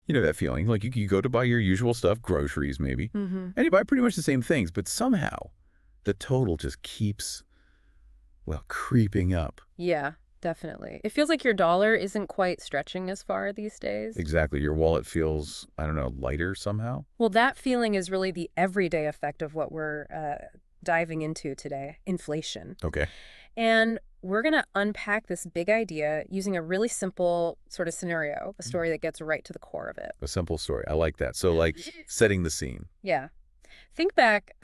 You know that feeling? Like you go to buy your usual stuff, groceries maybe, Mm-hmm. and you buy pretty much the same things, but somehow the total just keeps, well, creeping up. Yeah, definitely. It feels like your dollar isn't quite stretching as far these days. Exactly. Your wallet feels, I don't know, lighter somehow? Well, that feeling is really the everyday effect of what we're diving into today, inflation. Okay. And we're going to unpack this big idea using a really simple sort of scenario, a story that gets right to the core of it. A simple story. I like that. So, like, setting the scene. Yeah. Think back,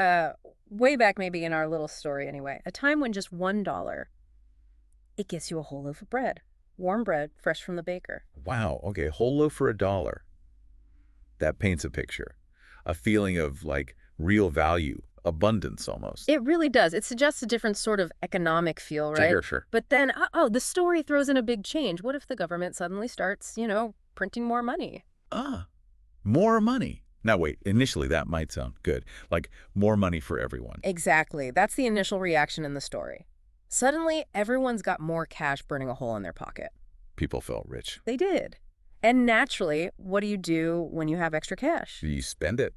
way back maybe in our little story anyway, a time when just $1, it gets you a whole loaf of bread. Warm bread, fresh from the baker. Wow. Okay. Whole loaf for $1. That paints a picture. A feeling of, like, real value, abundance almost. It really does. It suggests a different sort of economic feel, right? Sure, sure. But then, the story throws in a big change. What if the government suddenly starts, printing more money? Ah, more money. Now, wait. Initially, that might sound good. Like, more money for everyone. Exactly. That's the initial reaction in the story. Suddenly, everyone's got more cash burning a hole in their pocket. People felt rich. They did. And naturally, what do you do when you have extra cash? You spend it.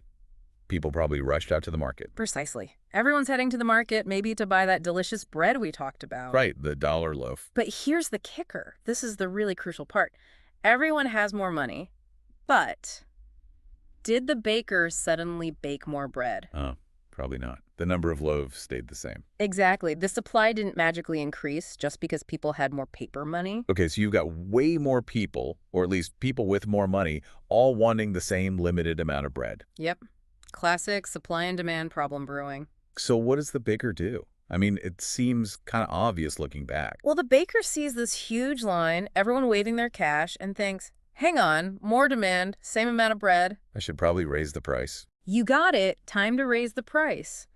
People probably rushed out to the market. Precisely. Everyone's heading to the market, maybe to buy that delicious bread we talked about. Right, the dollar loaf. But here's the kicker. This is the really crucial part. Everyone has more money, but did the bakers suddenly bake more bread? Oh, probably not. The number of loaves stayed the same. Exactly. The supply didn't magically increase just because people had more paper money. Okay, so you've got way more people, or at least people with more money, all wanting the same limited amount of bread. Yep. Classic supply and demand problem brewing. So what does the baker do? I mean, it seems kind of obvious looking back. Well, the baker sees this huge line, everyone waving their cash, and thinks, hang on, more demand, same amount of bread. I should probably raise the price. You got it. Time to raise the price.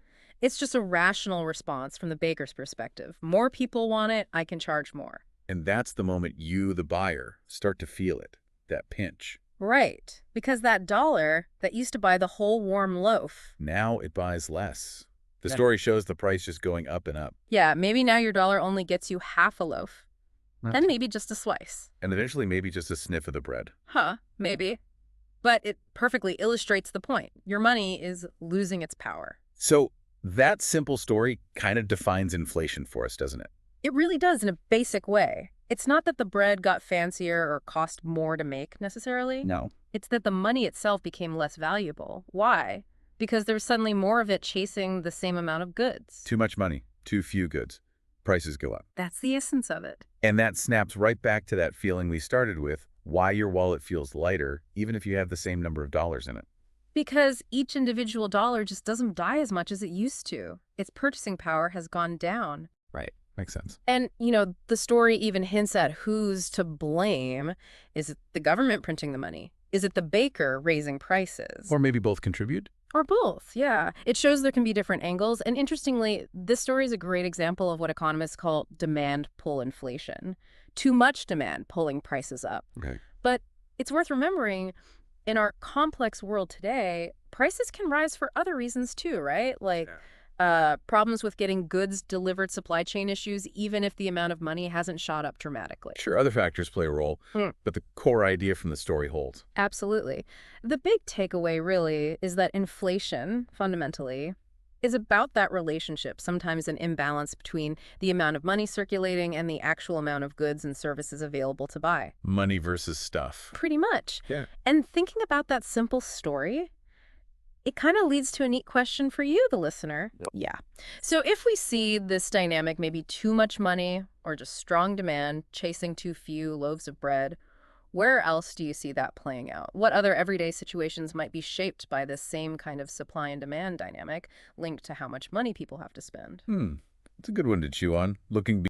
It's just a rational response from the baker's perspective. More people want it, I can charge more. And that's the moment you, the buyer, start to feel it, that pinch. Right. Because that dollar that used to buy the whole warm loaf. Now it buys less. The Yeah. story shows the price just going up and up. Yeah, maybe now your dollar only gets you half a loaf. Okay. And maybe just a slice. And eventually maybe just a sniff of the bread. Huh, maybe. But it perfectly illustrates the point. Your money is losing its power. So that simple story kind of defines inflation for us, doesn't it? It really does in a basic way. It's not that the bread got fancier or cost more to make necessarily. No. It's that the money itself became less valuable. Why? Because there's suddenly more of it chasing the same amount of goods. Too much money, too few goods. Prices go up. That's the essence of it. And that snaps right back to that feeling we started with, why your wallet feels lighter, even if you have the same number of dollars in it. Because each individual dollar just doesn't die as much as it used to. Its purchasing power has gone down. Right. Makes sense. And, the story even hints at who's to blame. Is it the government printing the money? Is it the baker raising prices? Or maybe both contribute? Or both, yeah. It shows there can be different angles. And interestingly, this story is a great example of what economists call demand pull inflation. Too much demand pulling prices up. Okay. But it's worth remembering, in our complex world today, prices can rise for other reasons too, right? Like problems with getting goods delivered, supply chain issues, even if the amount of money hasn't shot up dramatically. Sure, other factors play a role, but the core idea from the story holds. Absolutely. The big takeaway really is that inflation, fundamentally, is about that relationship, sometimes an imbalance between the amount of money circulating and the actual amount of goods and services available to buy. Money versus stuff. Pretty much. Yeah. And thinking about that simple story, it kind of leads to a neat question for you, the listener. Yep. Yeah. So if we see this dynamic, maybe too much money or just strong demand chasing too few loaves of bread, where else do you see that playing out? What other everyday situations might be shaped by this same kind of supply and demand dynamic linked to how much money people have to spend? It's a good one to chew on. Looking